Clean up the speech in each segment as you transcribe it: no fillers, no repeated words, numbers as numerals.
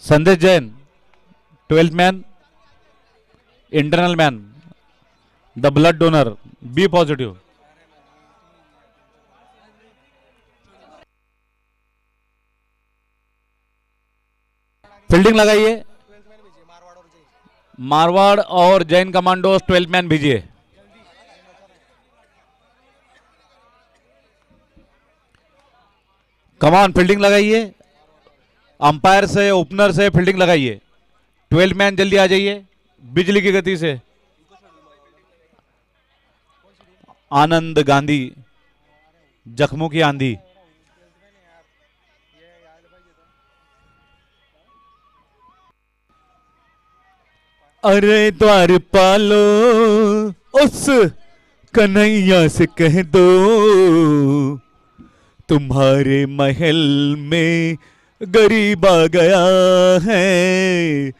संदेश Jain 12th man, internal man, the blood donor, B positive. Fielding लगाइए। मारवाड़ और Jain commandos 12th man भेजिए। Come on fielding लगाइए। अंपायर से ओपनर से फील्डिंग लगाइए। 12th मैन जल्दी आ जाइए बिजली की गति से। आनंद गांधी, जख्मों की आंधी। अरे द्वारपालो उस कन्हैया से कह दो, तुम्हारे महल में गरीब आ गया है,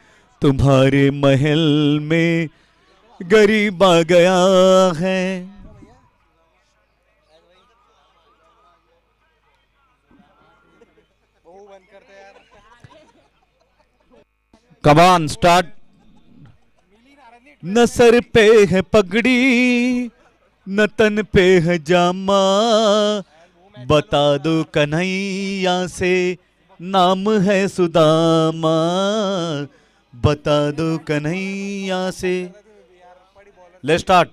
तुम्हारे महल में गरीब आ गया है। कमान स्टार्ट। न सर पे है पगड़ी, न तन पे है जामा, बता दो कन्हैया से नाम है सुदामा, बता दो कन्हैया से। Let's start.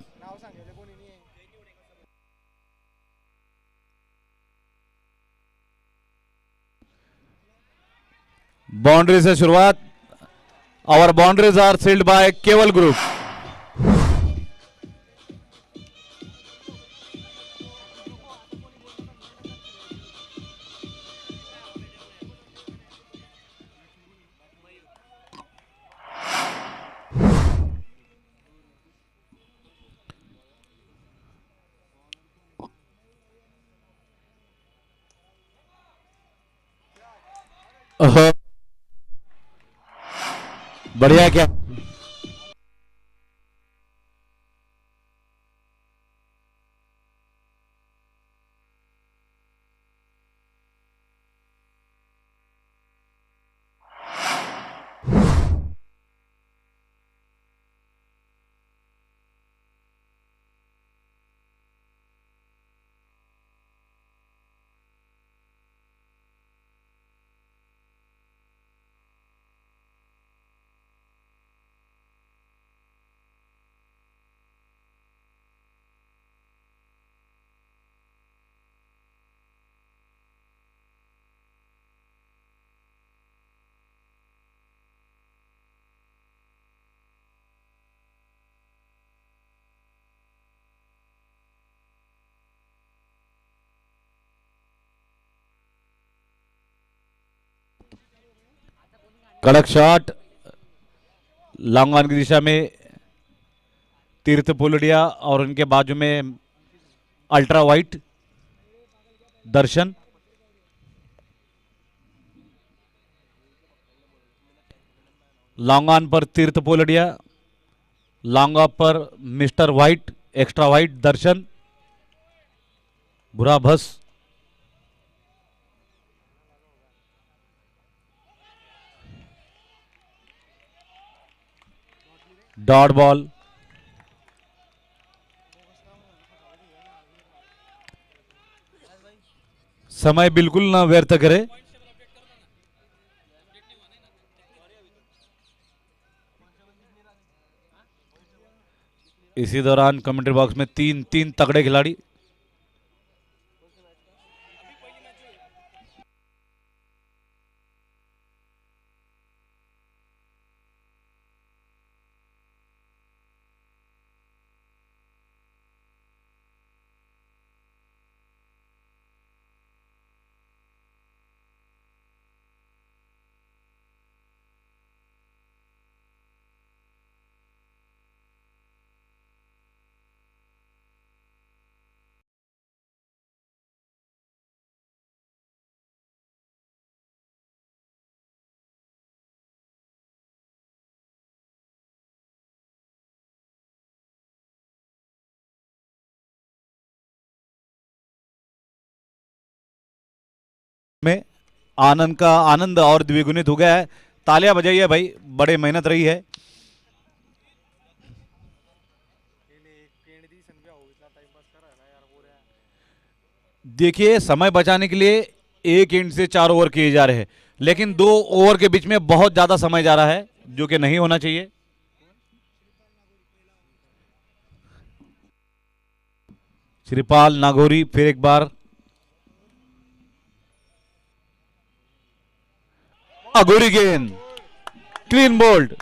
बाउंड्री से शुरुआत। Our boundaries are sealed by Keval Group. बढ़िया क्या। कड़क शॉट लॉन्ग ऑन की दिशा में तीर्थ पुलड़िया और उनके बाजू में ultra white Darshan. Long on पर तीर्थ पुलड़िया, लॉन्ग ऑफ पर मिस्टर वाइट, एक्स्ट्रा वाइट दर्शन, बुरा भस। Dot ball. समय बिल्कुल ना व्यर्थ करे। इसी दौरान कमेंट्री बॉक्स में तीन तीन तगड़े खिलाड़ी। में आनंद का आनंद और द्विगुणित हो गया है। तालियां बजाइए भाई, बड़े मेहनत रही है। देखिए समय बचाने के लिए 1 इंच से 4 ओवर किए जा रहे हैं, लेकिन 2 ओवर के बीच में बहुत ज्यादा समय जा रहा है, जो कि नहीं होना चाहिए। श्रीपाल नागौरी फिर एक बार, अघोरी गेंद, clean bowled,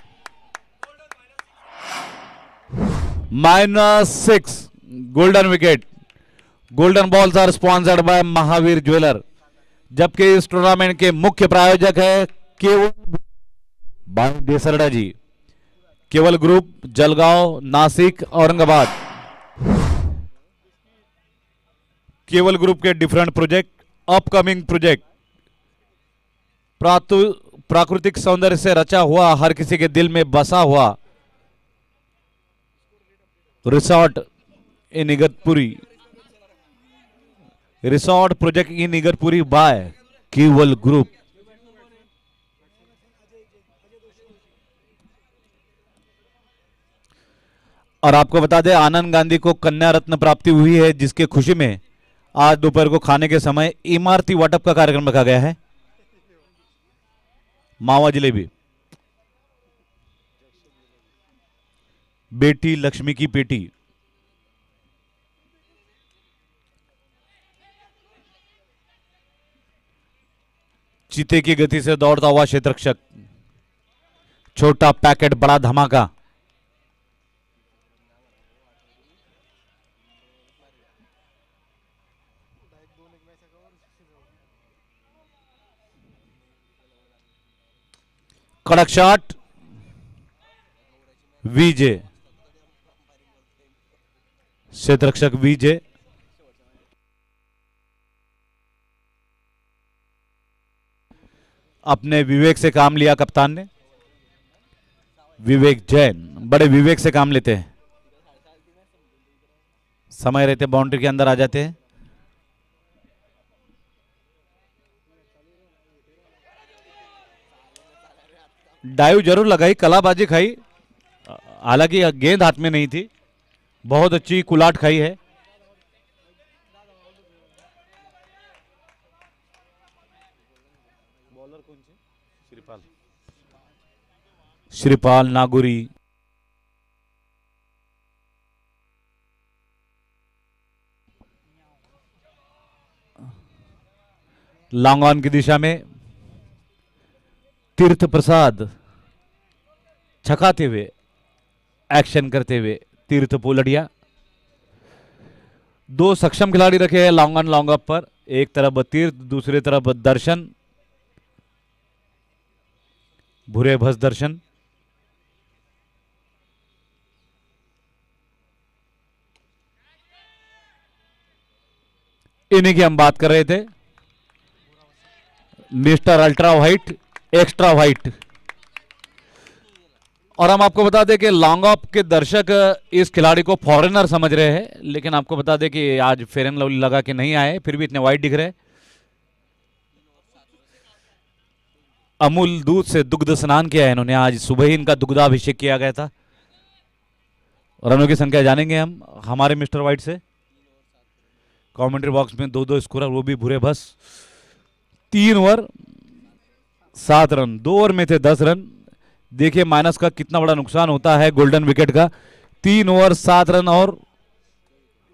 -6, golden wicket. Golden balls are sponsored by Mahavir jeweller, जबकि इस टूर्नामेंट के मुख्य प्रायोजक है केवल बाय देसरडा जी। केवल ग्रुप, जलगांव, नासिक, औरंगाबाद। केवल ग्रुप के डिफरेंट प्रोजेक्ट, अपकमिंग प्रोजेक्ट, प्राकृतिक सौंदर्य से रचा हुआ, हर किसी के दिल में बसा हुआ resort in Igatpuri, resort project in Igatpuri by Keval group. और आपको बता दें, आनंद गांधी को कन्या रत्न प्राप्ति हुई है, जिसके खुशी में आज दोपहर को खाने के समय इमारती वाटप का कार्यक्रम रखा गया है। मावा जलेबी, बेटी लक्ष्मी की पेटी। चीते की गति से दौड़ता हुआ क्षेत्ररक्षक, छोटा पैकेट बड़ा धमाका। कड़क शॉट, विजय, क्षेत्ररक्षक विजय। अपने विवेक से काम लिया कप्तान ने, विवेक जैन बड़े विवेक से काम लेते हैं, समय रहते बाउंड्री के अंदर आ जाते हैं। डाइव जरूर लगाई, कलाबाजी खाई, हालांकि गेंद हाथ में नहीं थी, बहुत अच्छी कुलाट खाई है। बॉलर कौन से? श्रीपाल, श्रीपाल नागौरी। लॉन्ग ऑन की दिशा में तीर्थ प्रसाद छकाते हुए, एक्शन करते हुए तीर्थ पोलड़िया। दो सक्षम खिलाड़ी रखे हैं लॉन्ग ऑन लॉन्ग अप पर, एक तरफ तीर्थ, दूसरी तरफ दर्शन, भूरे भस दर्शन। इन्हीं की हम बात कर रहे थे, mister ultra white, extra white. और हम आपको बता दें कि लॉन्ग ऑफ के दर्शक इस खिलाड़ी को फॉरेनर समझ रहे हैं, लेकिन आपको बता दें कि आज फेयर एंड लवली लगा के नहीं आए, फिर भी इतने वाइट दिख रहे। अमूल दूध से दुग्ध स्नान किया है इन्होंने, आज सुबह ही इनका दुग्धाभिषेक किया गया था। रनों की संख्या जानेंगे हम हमारे मिस्टर व्हाइट से। कमेंट्री बॉक्स में 2-2 स्कोर, वो भी भूरे भस। 3 ओवर 7 रन, 2 ओवर में थे 10 रन। देखिए माइनस का कितना बड़ा नुकसान होता है गोल्डन विकेट का। 3 ओवर 7 रन और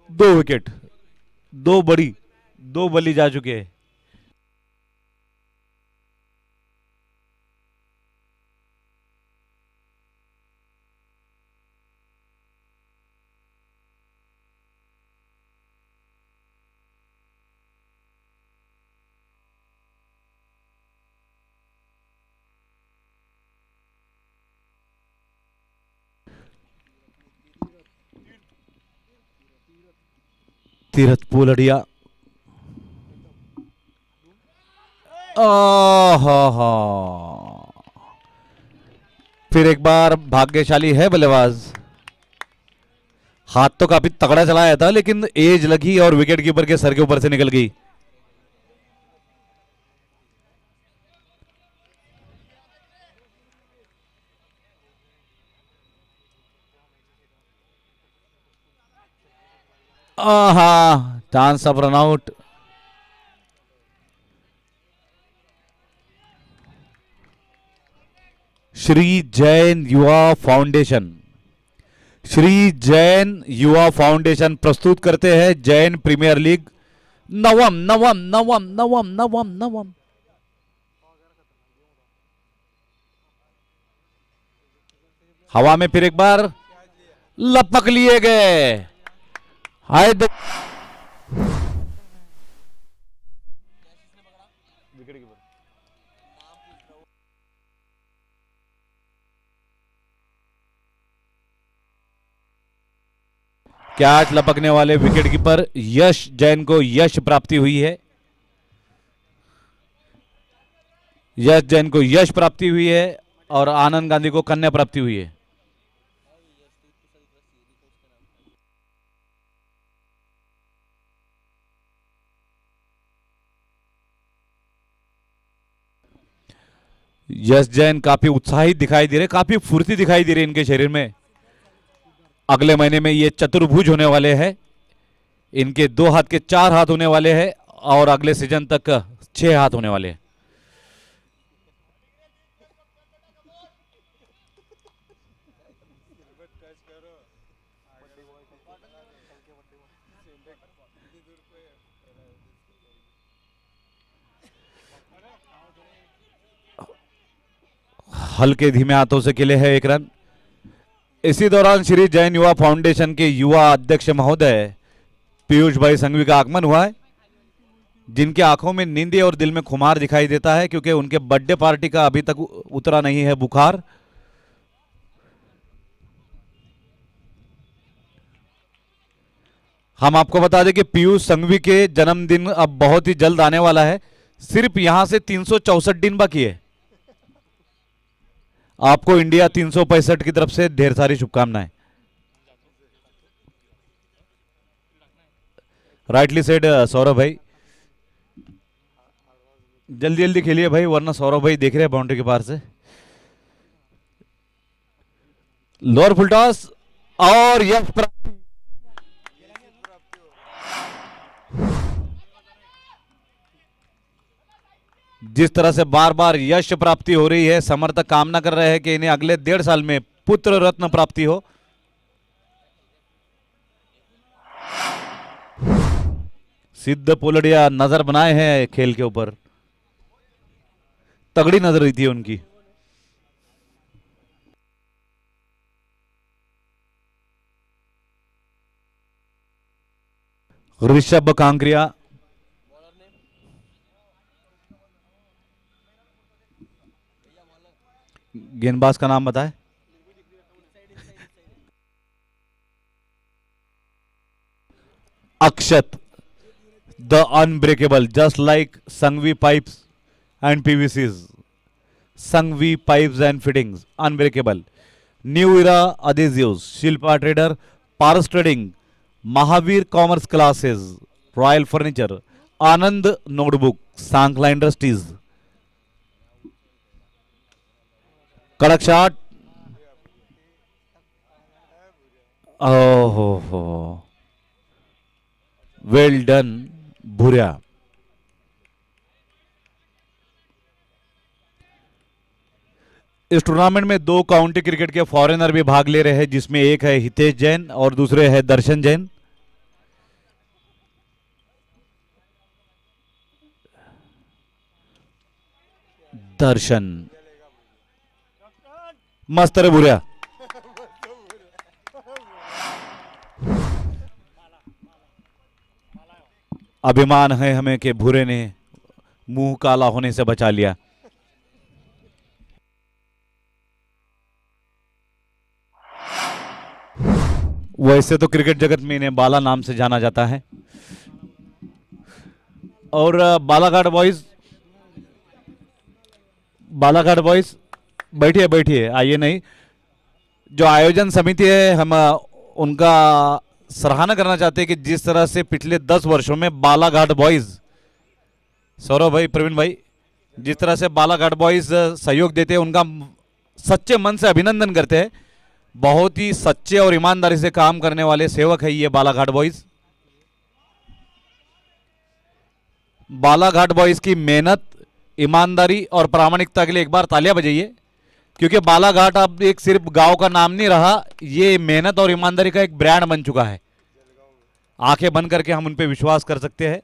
2 विकेट, 2 बली जा चुके हैं। तीरथ पोलड़िया, फिर एक बार भाग्यशाली है बल्लेबाज। हाथ तो काफी तगड़ा चलाया था, लेकिन एज लगी और विकेट कीपर के सर के ऊपर से निकल गई। हाँ, chance of run out. Shri Jain युवा फाउंडेशन, श्री जैन युवा फाउंडेशन प्रस्तुत करते हैं जैन प्रीमियर लीग नवम नवम नवम नवम नवम नवम। हवा में फिर एक बार लपक लिए गए। हाय कैच लपकने वाले विकेट कीपर यश जैन को यश प्राप्ति हुई है। यश जैन को यश प्राप्ति हुई है और आनंद गांधी को कन्या प्राप्ति हुई है। यश जैन काफी उत्साहित दिखाई दे रहे, काफी फुर्ती दिखाई दे रही इनके शरीर में। अगले महीने में ये चतुर्भुज होने वाले हैं, इनके 2 हाथ के 4 हाथ होने वाले हैं और अगले सीजन तक 6 हाथ होने वाले हैं। हल्के धीमे हाथों से खेले हैं 1 रन। इसी दौरान श्री जैन युवा फाउंडेशन के युवा अध्यक्ष महोदय पीयूष भाई संघवी का आगमन हुआ है, जिनकी आंखों में नींद और दिल में खुमार दिखाई देता है क्योंकि उनके बर्थडे पार्टी का अभी तक उतरा नहीं है बुखार। हम आपको बता दें कि पीयूष संघवी के जन्मदिन अब बहुत ही जल्द आने वाला है। सिर्फ यहां से 364 दिन बाकी है। आपको इंडिया 365 की तरफ से ढेर सारी शुभकामनाएं। राइटली सेड सौरभ भाई, जल्दी जल्दी खेलिए भाई, वरना सौरभ भाई देख रहे हैं बाउंड्री के पार से। लोअर फुल टॉस और यश प्राप्ति। जिस तरह से बार बार यश प्राप्ति हो रही है, समर्थक कामना कर रहे हैं कि इन्हें अगले 1.5 साल में पुत्र रत्न प्राप्ति हो। सिद्ध पोलड़िया नजर बनाए हैं खेल के ऊपर, तगड़ी नजर रही थी उनकी। ऋषभ कांकरिया, गेंदबाज का नाम बताए। Akshat the unbreakable, just like Sanghvi Pipes and PVCs, Sanghvi Pipes and Fittings unbreakable. New Era adhesives, Shilpa Trader, Paras Trading, Mahavir Commerce Classes, Royal Furniture, Anand Notebook, Sankla Industries. कड़क शॉट, ओहो, वेल डन भूरिया। इस टूर्नामेंट में 2 काउंटी क्रिकेट के फॉरेनर भी भाग ले रहे हैं, जिसमें एक है हितेश जैन और दूसरे है दर्शन जैन। दर्शन मस्त रे भूरिया। अभिमान है हमें कि भूरे ने मुंह काला होने से बचा लिया। वैसे तो क्रिकेट जगत में इन्हें बाला नाम से जाना जाता है। और बालाघाट बॉयज, बालाघाट बॉयज बैठिए बैठिए, आइए। नहीं, जो आयोजन समिति है, हम उनका सराहना करना चाहते हैं कि जिस तरह से पिछले 10 वर्षों में बालाघाट बॉयज, सौरभ भाई, प्रवीण भाई, जिस तरह से बालाघाट बॉयज सहयोग देते हैं, उनका सच्चे मन से अभिनंदन करते हैं। बहुत ही सच्चे और ईमानदारी से काम करने वाले सेवक है ये बालाघाट बॉयज। बालाघाट बॉयज की मेहनत, ईमानदारी और प्रामाणिकता के लिए एक बार तालियां बजाइए, क्योंकि बालाघाट अब एक सिर्फ गांव का नाम नहीं रहा, ये मेहनत और ईमानदारी का एक ब्रांड बन चुका है। आंखें बंद करके हम उन पे विश्वास कर सकते हैं।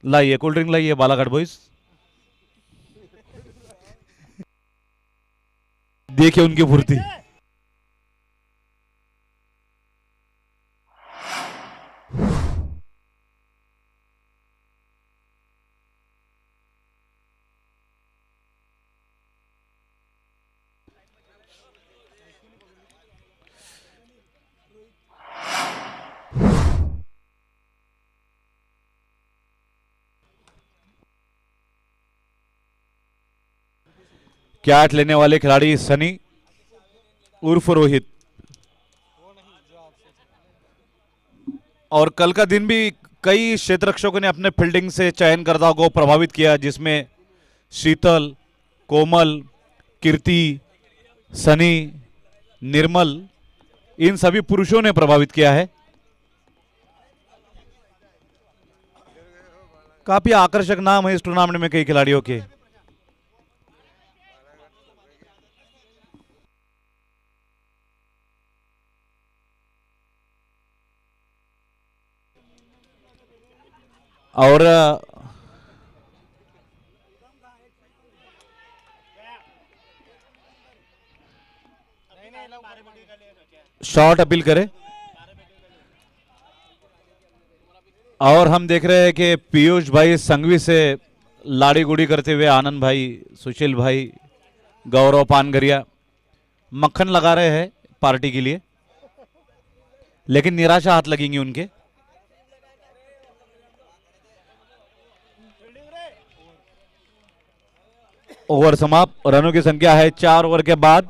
लाइए कोल्ड ड्रिंक लाइए बालाघाट बॉयज, देखिए उनकी फुर्ती। कैच लेने वाले खिलाड़ी सनी उर्फ रोहित। और कल का दिन भी कई क्षेत्ररक्षकों ने अपने फील्डिंग से चयनकर्ताओं को प्रभावित किया, जिसमें शीतल, कोमल, कीर्ति, सनी, निर्मल, इन सभी पुरुषों ने प्रभावित किया है। काफी आकर्षक नाम है इस टूर्नामेंट में कई खिलाड़ियों के। और शॉर्ट अपील करें। और हम देख रहे हैं कि पीयूष भाई संघवी से लाड़ी गुड़ी करते हुए आनंद भाई, सुशील भाई, गौरव पानगरिया मक्खन लगा रहे हैं पार्टी के लिए, लेकिन निराशा हाथ लगेंगी उनके। ओवर समाप्त। रनों की संख्या है 4 ओवर के बाद,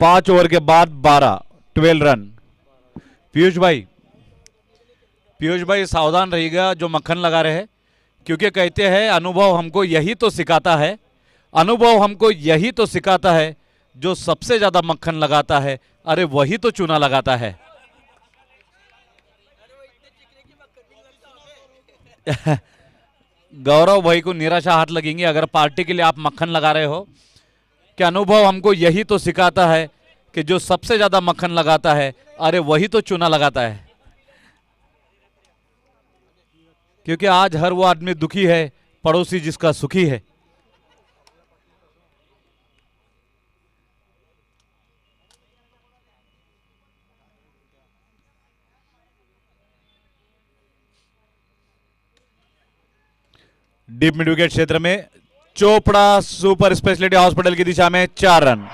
5 ओवर के बाद 12 रन। पीयूष भाई सावधान रहिएगा जो मक्खन लगा रहे हैं, क्योंकि कहते हैं अनुभव हमको यही तो सिखाता है, अनुभव हमको यही तो सिखाता है, जो सबसे ज्यादा मक्खन लगाता है अरे वही तो चूना लगाता है। गौरव भाई को निराशा हाथ लगेंगी अगर पार्टी के लिए आप मक्खन लगा रहे हो, कि अनुभव हमको यही तो सिखाता है कि जो सबसे ज्यादा मक्खन लगाता है अरे वही तो चूना लगाता है। क्योंकि आज हर वो आदमी दुखी है पड़ोसी जिसका सुखी है। डीप मिड विकेट क्षेत्र में चोपड़ा सुपर स्पेशलिटी हॉस्पिटल की दिशा में 4 run.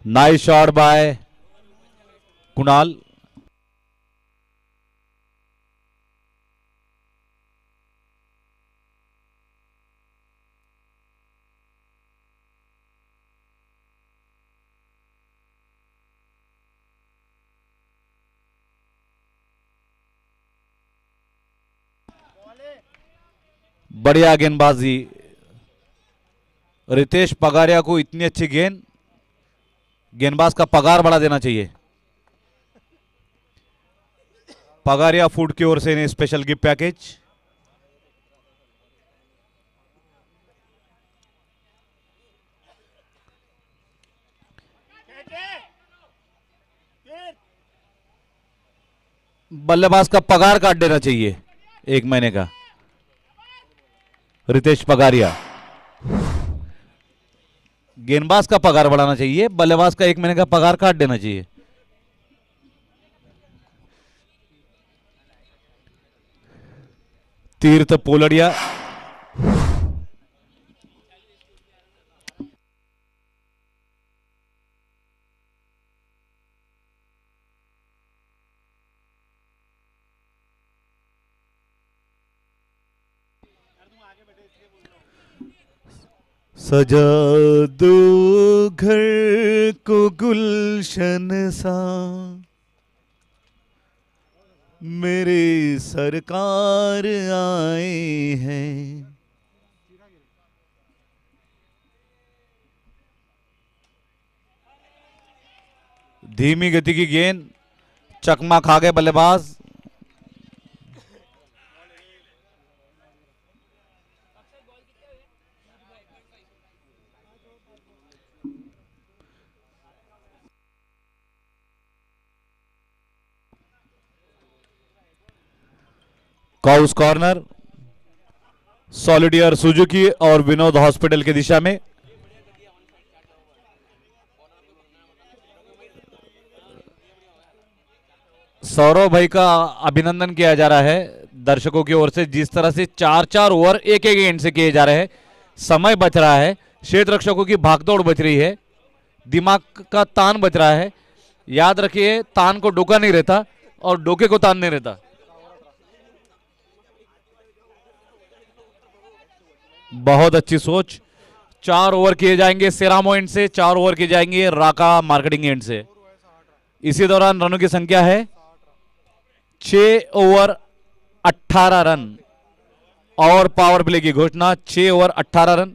Nice shot bye Kunal. बढ़िया गेंदबाजी। रितेश पगारिया को इतनी अच्छी गेंद, गेंदबाज का पगार बढ़ा देना चाहिए। पगारिया फूड की ओर से इन्हें स्पेशल गिफ्ट पैकेज। बल्लेबाज का पगार काट देना चाहिए 1 महीने का। रितेश पगारिया, गेंदबाज का पगार बढ़ाना चाहिए, बल्लेबाज का 1 महीने का पगार काट देना चाहिए। तीर्थ पोलड़िया, सजा दो घर को गुलशन सा, मेरे सरकार आए हैं। धीमी गति की गेंद, चकमा खा गए बल्लेबाज। काउस कॉर्नर सॉलिडियर सुजुकी और विनोद हॉस्पिटल की दिशा में। सौरभ भाई का अभिनंदन किया जा रहा है दर्शकों की ओर से, जिस तरह से 4-4 ओवर एक एक एंड से किए जा रहे हैं। समय बच रहा है, क्षेत्र रक्षकों की भागदौड़ बच रही है, दिमाग का तान बच रहा है। याद रखिए, तान को डोका नहीं रहता और डोके को तान नहीं रहता। बहुत अच्छी सोच। 4 ओवर किए जाएंगे सेरामो एंड से, 4 ओवर किए जाएंगे राका मार्केटिंग एंड से। इसी दौरान रनों की संख्या है 6 ओवर 18 रन और पावर प्ले की घोषणा 6 ओवर 18 रन।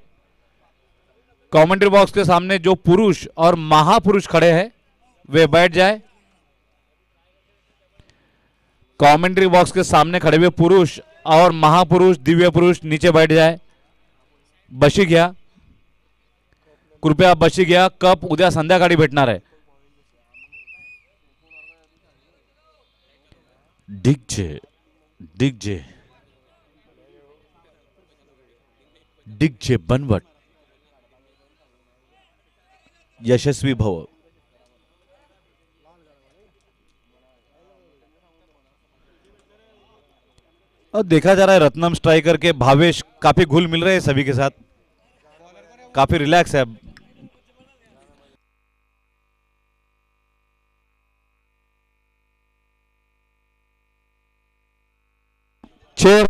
कमेंट्री बॉक्स के सामने जो पुरुष और महापुरुष खड़े हैं वे बैठ जाए। कमेंट्री बॉक्स के सामने खड़े हुए पुरुष और महापुरुष दिव्य पुरुष नीचे बैठ जाए। बशी घ्या, कृपया बशी घ्या, कप उद्या संध्याकाळी भेटणार आहे। दिग्जे दिग्जे दिग्जे बनवट यशस्वी भव। और देखा जा रहा है रत्नम स्ट्राइकर के भावेश काफी घुल मिल रहे हैं सभी के साथ, काफी रिलैक्स है। छह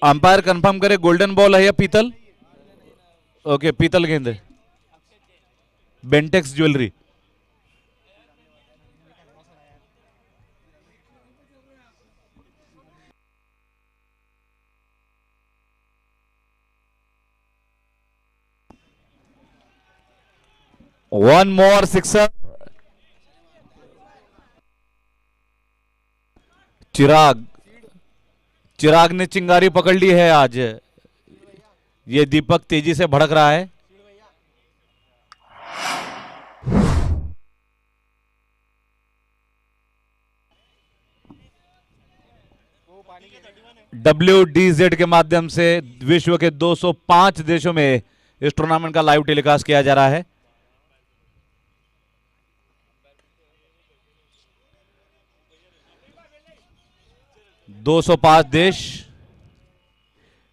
अंपायर कंफर्म करे गोल्डन बॉल है या पीतल? ओके, पीतल गेंद है। Bentex jewellery. One more sixer. Chirag Chirag ने चिंगारी पकड़ ली है आज। ये दीपक तेजी से भड़क रहा है। WDZ के माध्यम से विश्व के 205 देशों में इस टूर्नामेंट का लाइव टेलीकास्ट किया जा रहा है। दो 205 देश,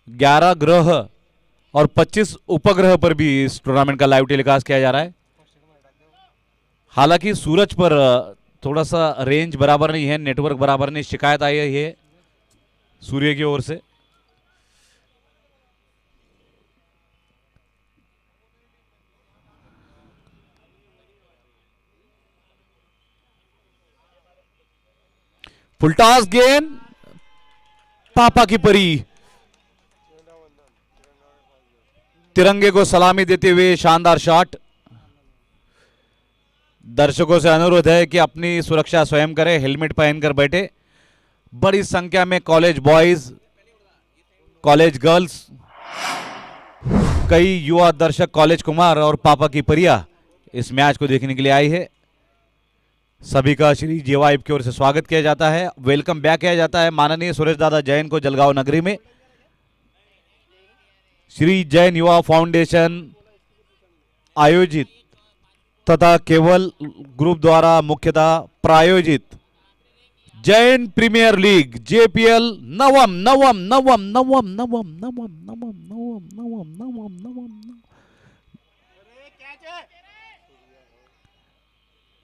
11 ग्रह और 25 उपग्रह पर भी इस टूर्नामेंट का लाइव टेलीकास्ट किया जा रहा है। हालांकि सूरज पर थोड़ा सा रेंज बराबर नहीं है, नेटवर्क बराबर नहीं, शिकायत आई है सूर्य की ओर से। फुलटास गेंद, पापा की परी। तिरंगे को सलामी देते हुए शानदार शॉट। दर्शकों से अनुरोध है कि अपनी सुरक्षा स्वयं करें, हेलमेट पहनकर बैठे। बड़ी संख्या में कॉलेज बॉयज, कॉलेज गर्ल्स, कई युवा दर्शक कॉलेज कुमार और पापा की परिया इस मैच को देखने के लिए आई है। सभी का श्री जेवाइब की ओर से स्वागत किया जाता है, वेलकम बैक किया जाता है माननीय सुरेश दादा जैन को जलगांव नगरी में। श्री जैन युवा फाउंडेशन आयोजित तथा केवल ग्रुप द्वारा मुख्यतः प्रायोजित जैन प्रीमियर लीग जेपीएल नवम नवम नवम नवम नवम नवम नवम नवम नवम नवम नवम।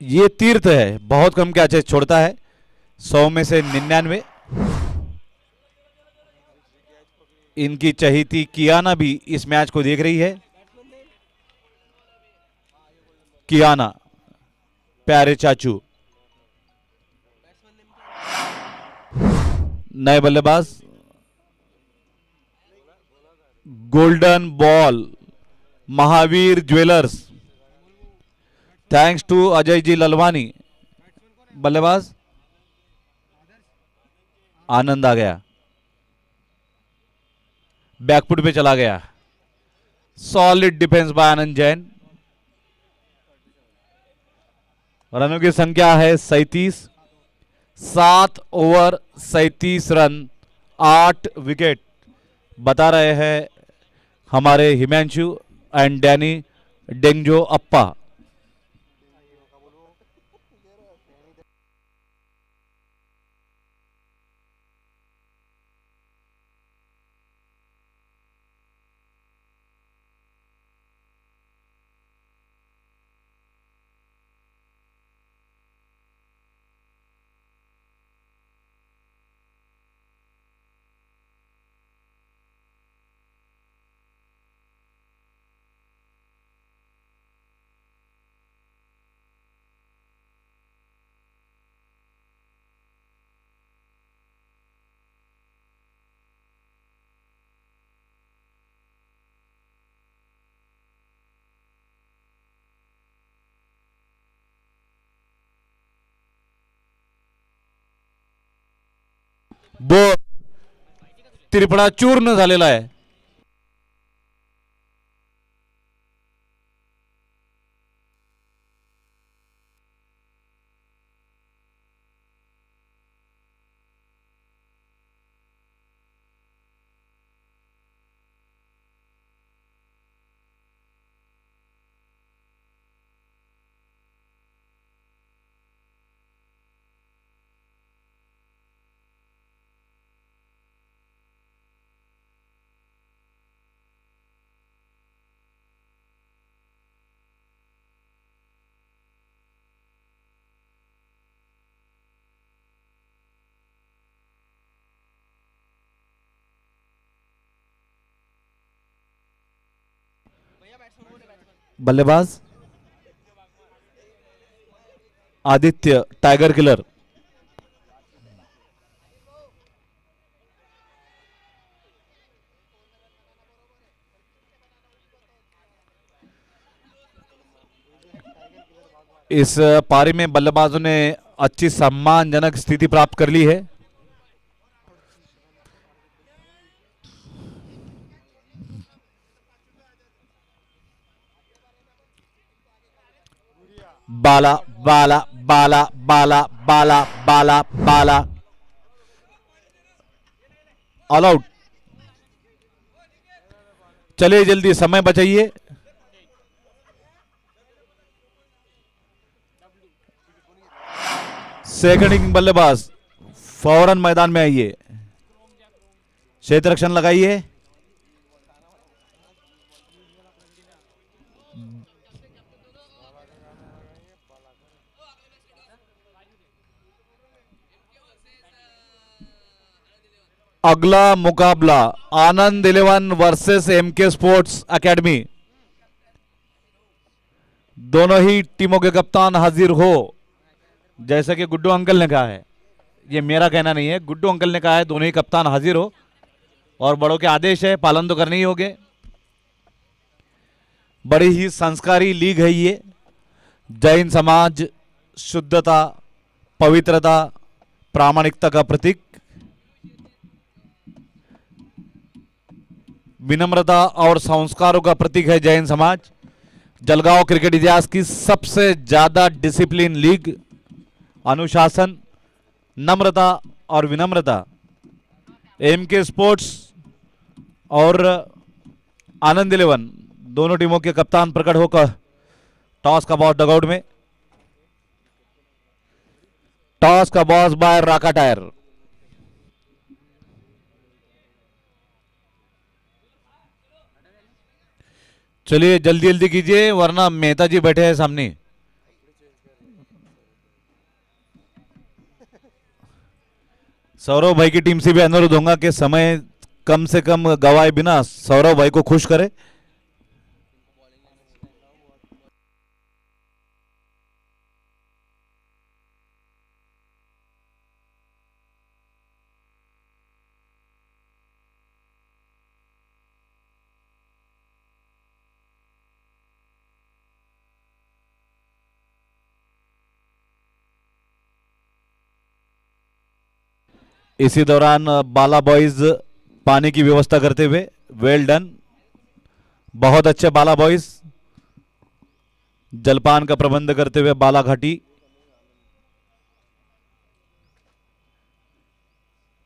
ये तीर्थ है, बहुत कम कैचेस छोड़ता है, 100 में से 99। इनकी चहेती कियाना भी इस मैच को देख रही है। कियाना, प्यारे चाचू। नए बल्लेबाज golden ball Mahavir Jewellers, thanks to Ajay ji Lalwani. बल्लेबाज आनंद आ गया, बैकफुट पे चला गया। Solid defence by Anand Jain. रनों की संख्या है 37। 7 ओवर 37 रन, 8 विकेट। बता रहे हैं हमारे हिमांशु एंड डैनी डेंगजो अप्पा। बो त्रिपडा चूर्ण झालेला आहे। बल्लेबाज आदित्य टाइगर किलर। इस पारी में बल्लेबाजों ने अच्छी सम्मानजनक स्थिति प्राप्त कर ली है। बाला बाला बाला बाला बाला बाला बाला, ऑल आउट। चलिए जल्दी, समय बचाइए। सेकंड इनिंग बल्लेबाज फौरन मैदान में आइए, क्षेत्र रक्षण लगाइए। अगला मुकाबला आनंद 11 वर्सेस एमके स्पोर्ट्स एकेडमी। दोनों ही टीमों के कप्तान हाजिर हो। जैसा कि गुड्डू अंकल ने कहा है, ये मेरा कहना नहीं है, गुड्डू अंकल ने कहा है दोनों ही कप्तान हाजिर हो, और बड़ों के आदेश है, पालन तो करने ही होंगे। बड़ी ही संस्कारी लीग है ये। जैन समाज शुद्धता, पवित्रता, प्रामाणिकता का प्रतीक, विनम्रता और संस्कारों का प्रतीक है जैन समाज। जलगांव क्रिकेट इतिहास की सबसे ज्यादा डिसिप्लिन लीग। अनुशासन, नम्रता और विनम्रता। एमके स्पोर्ट्स और आनंद 11 दोनों टीमों के कप्तान प्रकट होकर टॉस का बॉल डगआउट में। टॉस का बॉस बाय राका टायर। चलिए जल्दी जल्दी कीजिए वरना मेहता जी बैठे हैं सामने। सौरभ भाई की टीम से भी अनुरोध होगा कि समय कम से कम गवाए बिना सौरभ भाई को खुश करे। इसी दौरान बाला बॉयज पानी की व्यवस्था करते हुए, वेल डन, बहुत अच्छे बाला बॉयज, जलपान का प्रबंध करते हुए बाला घाटी।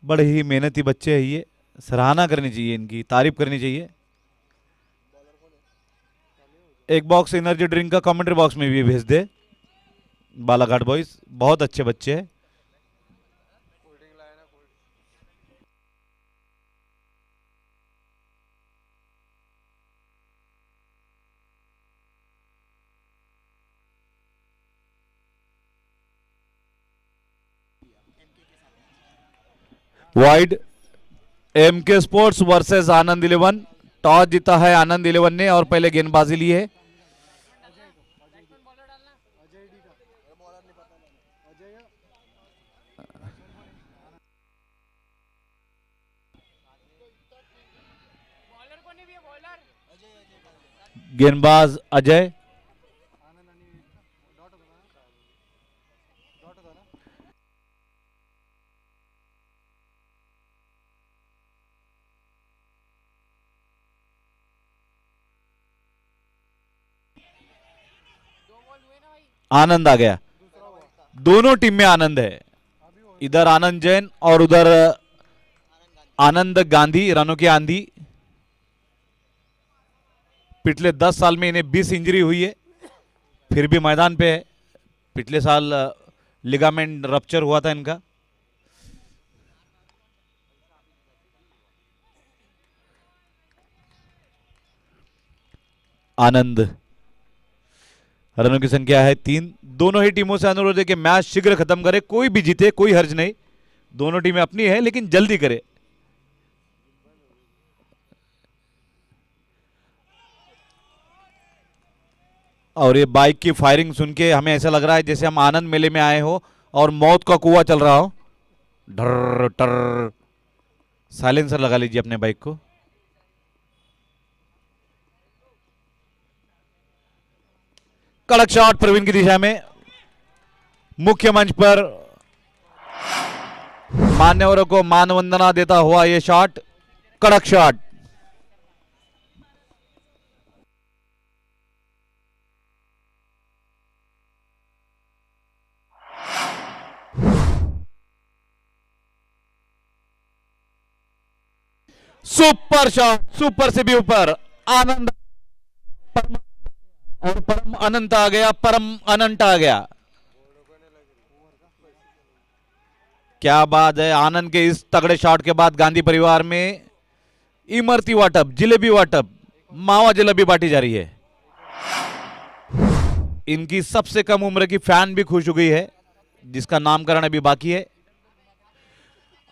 बड़े ही मेहनती बच्चे हैं ये, सराहना करनी चाहिए, इनकी तारीफ करनी चाहिए। एक बॉक्स एनर्जी ड्रिंक का कमेंट्री बॉक्स में भी भेज दे। बालाघाट बॉयज बहुत अच्छे बच्चे हैं। Wide MK sports versus Anand 11। Toss जीता है आनंद 11 ने और पहले गेंदबाजी ली है। गेंदबाज अजय, आनंद आ गया। दोनों टीम में आनंद है, इधर आनंद जैन और उधर आनंद गांधी, रनों की आंधी। पिछले 10 साल में इन्हें 20 इंजरी हुई है, फिर भी मैदान पे है। पिछले साल लिगामेंट रप्चर हुआ था इनका। आनंद, रनों की संख्या है 3। दोनों ही टीमों से अनुरोध है कि मैच शीघ्र खत्म करे, कोई भी जीते कोई हर्ज नहीं। दोनों टीमें अपनी है लेकिन जल्दी करे। और ये बाइक की फायरिंग सुन के हमें ऐसा लग रहा है जैसे हम आनंद मेले में आए हो और मौत का कुआं चल रहा हो। डर टर, साइलेंसर लगा लीजिए अपने बाइक को। कड़क शॉट प्रवीण की दिशा में, मुख्य मंच पर मान्यवरों को मानवंदना देता हुआ यह शॉट, कड़क शॉट। सुपर शॉट, सुपर से भी ऊपर, आनंद और परम अनंत आ गया, परम अनंत आ गया। क्या बात है। आनंद के इस तगड़े शॉट के बाद गांधी परिवार में इमरती वाटप, जिलेबी वाटप, मावा जलेबी बांटी जा रही है। इनकी सबसे कम उम्र की फैन भी खुश हो गई है, जिसका नामकरण अभी बाकी है।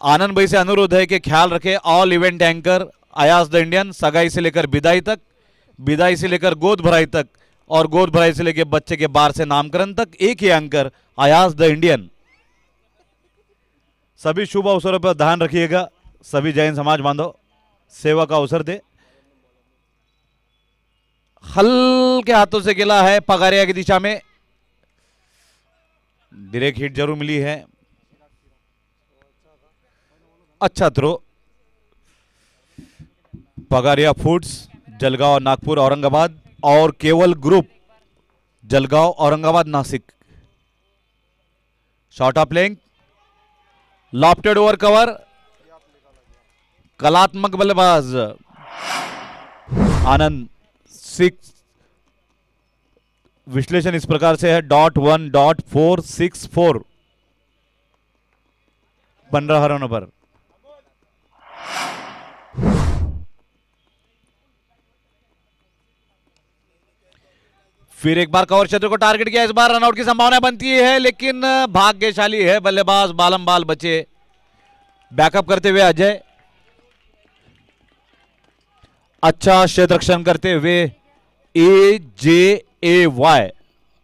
आनंद भाई से अनुरोध है कि ख्याल रखें all event anchor Ayaz the Indian, सगाई से लेकर विदाई तक, विदाई से लेकर गोद भराई तक और गोद भराई से लेकर बच्चे के बार से नामकरण तक एक ही एंकर अयाज द इंडियन। सभी शुभ अवसरों पर ध्यान रखिएगा। सभी जैन समाज बांधव सेवा का अवसर दे। हल्के हाथों से गिला है पगारिया की दिशा में, डायरेक्ट हिट जरूर मिली है। अच्छा थ्रो। पगारिया फूड्स, जलगांव, नागपुर, औरंगाबाद और केवल group, Jalgaon, Aurangabad, Nashik. Short of length, lofted over cover, कलात्मक बल्लेबाज आनंद। 6 विश्लेषण इस प्रकार से है, .1.464। 15 रनों पर। फिर एक बार कवर क्षेत्र को टारगेट किया, इस बार रनआउट की संभावना बनती है, लेकिन भाग्यशाली है बल्लेबाज, बालम बाल बचे। बैकअप करते हुए अजय, अच्छा क्षेत्र रक्षण करते हुए AJAY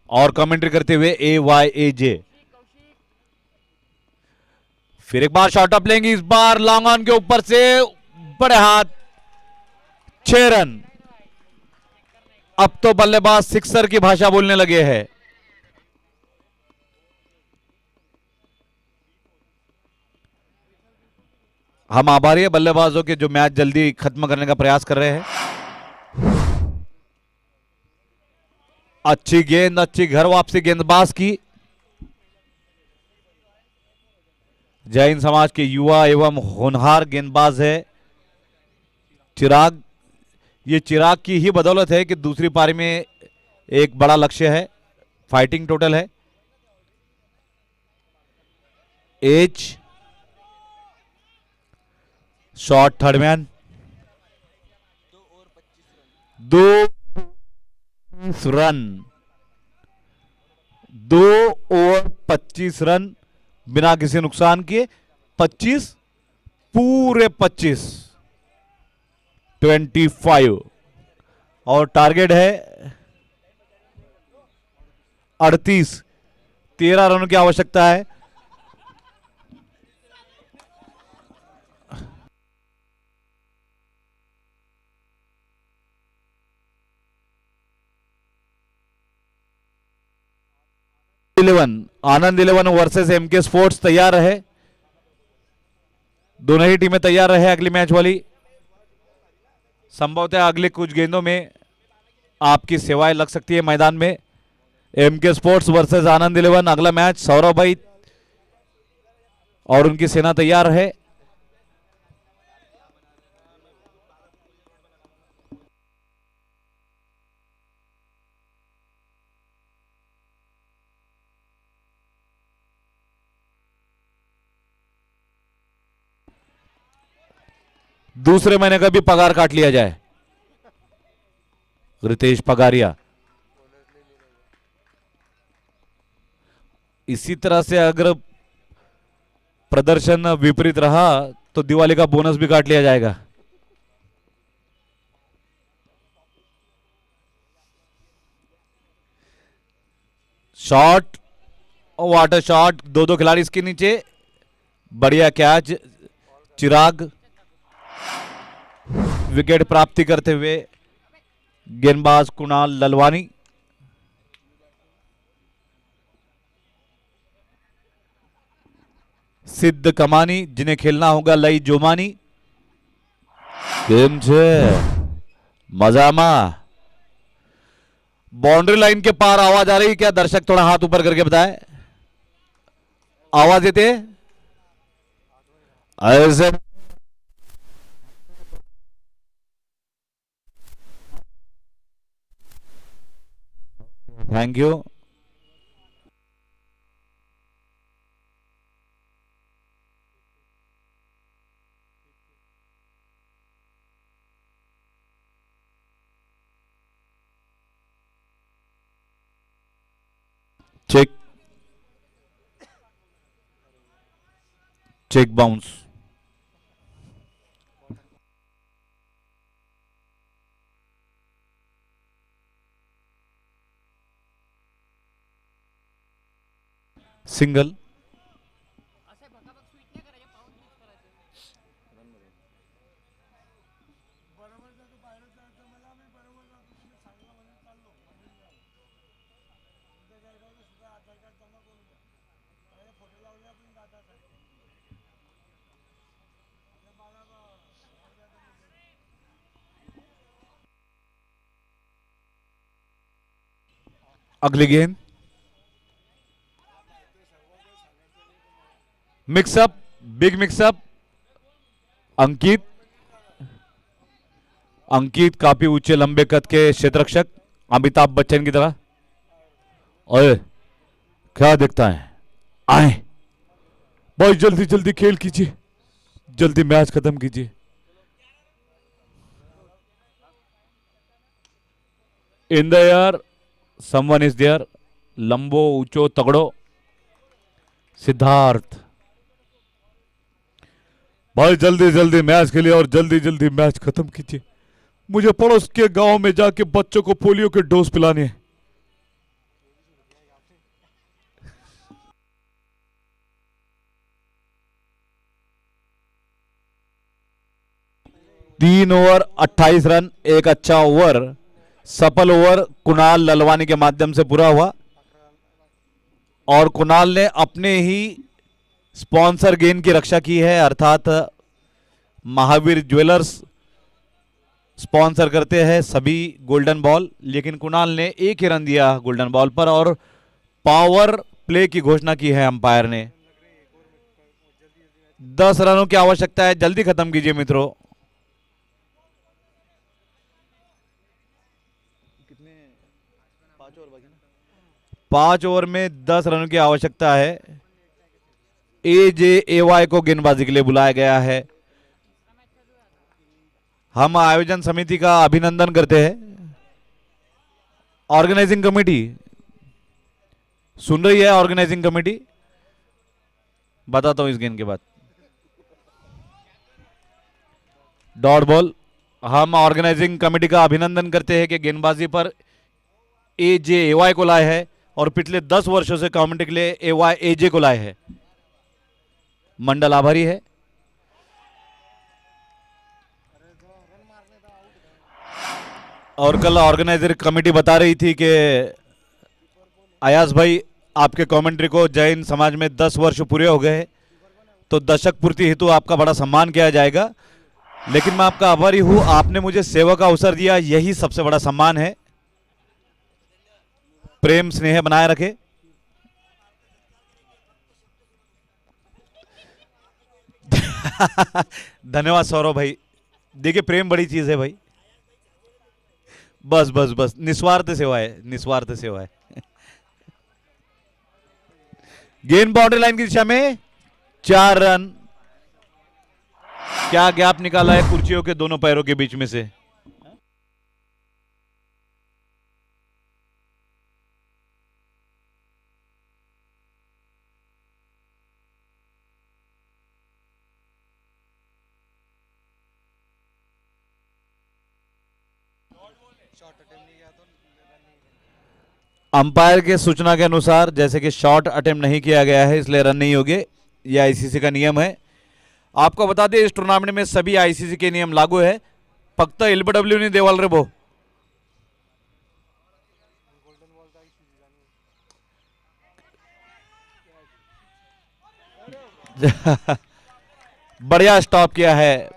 और कमेंट्री करते हुए AYAJ। फिर एक बार शॉट अप लेंगे, इस बार लॉन्ग ऑन के ऊपर से बड़े हाथ, 6 रन। अब तो बल्लेबाज सिक्सर की भाषा बोलने लगे हैं। हम आभारी है बल्लेबाजों के जो मैच जल्दी खत्म करने का प्रयास कर रहे हैं। अच्छी गेंद, अच्छी घर वापसी गेंदबाज की। जैन समाज के युवा एवं होनहार गेंदबाज है चिराग। ये चिराग की ही बदौलत है कि दूसरी पारी में एक बड़ा लक्ष्य है, फाइटिंग टोटल है। Edge shot third man, 2 run, 2 over 25 run बिना किसी नुकसान किए। 25 पूरे 25 और टारगेट है 38। 13 रनों की आवश्यकता है। आनंद 11 वर्सेस MK स्पोर्ट्स तैयार रहे। दोनों ही टीमें तैयार रहे अगली मैच वाली। संभवतः अगले कुछ गेंदों में आपकी सेवाएं लग सकती है मैदान में। MK स्पोर्ट्स वर्सेस आनंद 11 अगला मैच। सौरभ भाई और उनकी सेना तैयार रहे। दूसरे महीने का भी पगार काट लिया जाए। रितेश पगारिया। इसी तरह से अगर प्रदर्शन विपरीत रहा तो दिवाली का बोनस भी काट लिया जाएगा। शॉट, वाटर शॉट, 2-2 खिलाड़ी इसके नीचे। बढ़िया कैच चिराग। विकेट प्राप्ति करते हुए गेंदबाज कुणाल ललवानी। सिद्ध कमानी, जिन्हें खेलना होगा लई जोमानी। केम छे मजामा। बाउंड्री लाइन के पार आवाज आ रही, क्या दर्शक थोड़ा हाथ ऊपर करके बताए, आवाज देते ऐसे। Thank you. Check, check bounce. Single. अगली गेंद mixup, big mixup. Ankit, Ankit काफी ऊंचे लंबे कद के क्षेत्ररक्षक, अमिताभ बच्चन की तरह। ओए क्या दिखता है, आए भाई जल्दी जल्दी खेल कीजिए, जल्दी मैच खत्म कीजिए। In the air someone is there, लंबो ऊंचो तगड़ो सिद्धार्थ। भाई जल्दी जल्दी मैच खेलिए और जल्दी जल्दी मैच खत्म कीजिए, मुझे पड़ोस के गांव में जाके बच्चों को पोलियो के डोज पिलाने हैं। तीन ओवर 28 रन, एक अच्छा ओवर, सफल ओवर कुणाल ललवानी के माध्यम से पूरा हुआ और कुणाल ने अपने ही स्पॉन्सर गेन की रक्षा की है, अर्थात महावीर ज्वेलर्स स्पॉन्सर करते हैं सभी गोल्डन बॉल, लेकिन कुणाल ने एक ही रन दिया गोल्डन बॉल पर और पावर प्ले की घोषणा की है अंपायर ने। 10 रनों की आवश्यकता है, जल्दी खत्म कीजिए मित्रों। 5 ओवर में 10 रनों की आवश्यकता है। AJAY को गेंदबाजी के लिए बुलाया गया है। हम आयोजन समिति का अभिनंदन करते हैं। ऑर्गेनाइजिंग कमेटी सुन रही है, ऑर्गेनाइजिंग कमेटी बताता हूं इस गेंद के बाद। Dot ball. हम ऑर्गेनाइजिंग कमेटी का अभिनंदन करते हैं कि गेंदबाजी पर AJAY को लाए है और पिछले 10 वर्षों से कमेटी के लिए AJ को लाए है। मंडल आभारी है। और कल ऑर्गेनाइजर कमेटी बता रही थी कि अयाज भाई आपके कमेंट्री को जैन समाज में 10 वर्ष पूरे हो गए, तो दशक पूर्ति हेतु आपका बड़ा सम्मान किया जाएगा। लेकिन मैं आपका आभारी हूं, आपने मुझे सेवा का अवसर दिया, यही सबसे बड़ा सम्मान है। प्रेम स्नेह बनाए रखे। धन्यवाद सौरभ भाई। देखिए प्रेम बड़ी चीज है भाई। बस बस बस, निस्वार्थ सेवा है, निस्वार्थ सेवा है। गेंद बाउंड्री लाइन की दिशा में 4 रन। क्या गैप निकाला है कुर्सियों के दोनों पैरों के बीच में से। अंपायर के सूचना के अनुसार जैसे कि शॉट अटेम्प्ट नहीं किया गया है, इसलिए रन नहीं होंगे। यह आईसीसी का नियम है। आपको बता दें इस टूर्नामेंट में सभी आईसीसी के नियम लागू है, फक्त एलबीडब्ल्यू नहीं देवाल रे वो। बढ़िया स्टॉप किया है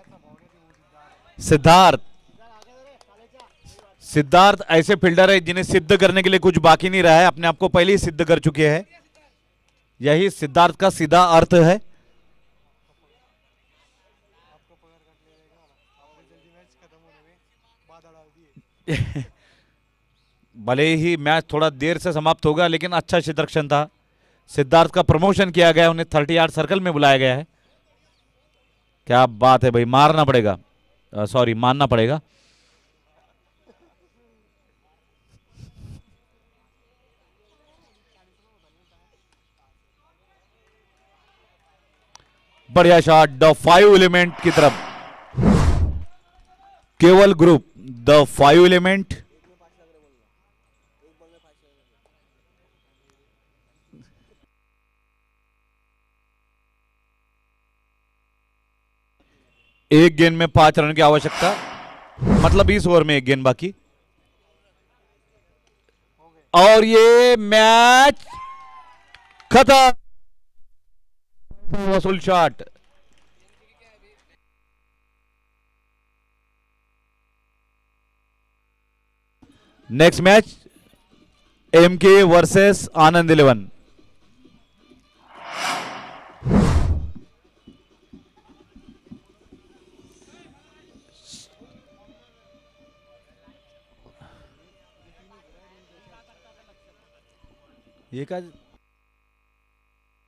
सिद्धार्थ। सिद्धार्थ ऐसे फील्डर है जिन्हें सिद्ध करने के लिए कुछ बाकी नहीं रहा है, अपने आप को पहले ही सिद्ध कर चुके हैं। यही सिद्धार्थ का सीधा अर्थ है। भले ही मैच थोड़ा देर से समाप्त होगा, लेकिन अच्छा क्षेत्ररक्षण था। सिद्धार्थ का प्रमोशन किया गया, उन्हें 30 यार्ड सर्कल में बुलाया गया है। क्या बात है भाई, मारना पड़ेगा, सॉरी मानना पड़ेगा। बढ़िया शॉट द 5 एलिमेंट की तरफ। केवल ग्रुप द 5 एलिमेंट। एक गेंद में 5 रन की आवश्यकता, मतलब 20 ओवर में एक गेंद बाकी। और ये मैच खत्म। वसूल shot. Next match MK versus Anand 11। ये का